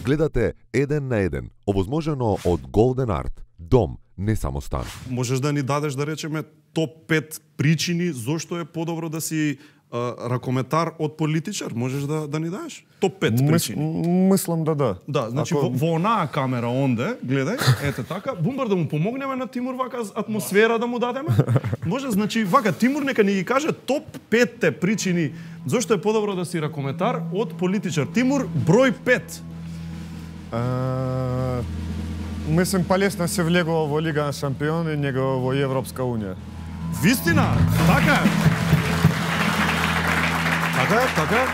Гледате Еден на еден, овозможено од Golden Art. Дом, не само стан. Можеш да ни дадеш, да речеме, топ 5 причини зошто е подобро да си ракометар од политичар? Можеш да ни дадеш? Топ 5 причини. Мислам да. Да, значи во онаа камера онде, гледај, ете така, Бумбар да му помогнеме на Тимур вака атмосфера да му дадеме. Може, значи вака Тимур нека ни ги каже топ 5 причини зошто е подобро да си ракометар од политичар. Тимур, број 5. Мислам Палестина се влегува во Лига на шампиони, него во Европска унија. Вистина, така е. Така е.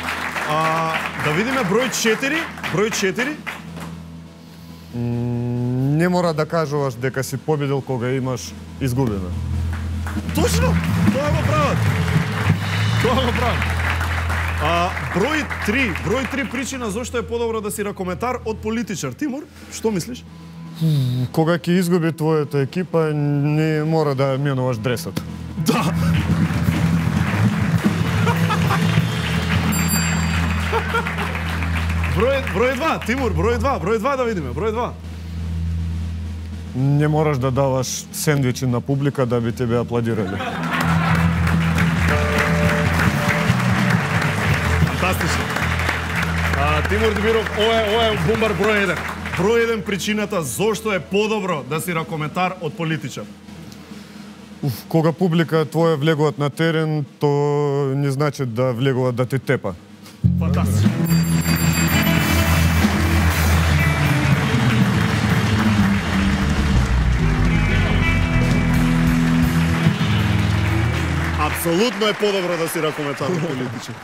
Да видиме број 4. Број 4. Не мора да кажуваш дека си победил кога имаш изгубено. Точно! Тоа го прават. Број 3 причина зошто е подобро да си ракометар од политичар. Тимур, што мислиш? Кога ќе изгуби твојата екипа, не мора да менуваш дресот. Да. Број 2, Тимур, број 2 да видиме, број 2. Не мораш да даваш сендвичи на публика да би тебе аплодирали. Фантастично. Тимур Дибиров, ова е Бумбар број 1. Број 1 причината зошто е подобро да си ракометар од политичар. Кога публика твоја влегуваат на терен, то не значи да влегуваат да те тепа. Фантастично. Апсолутно е подобро да си ракометар од политичар.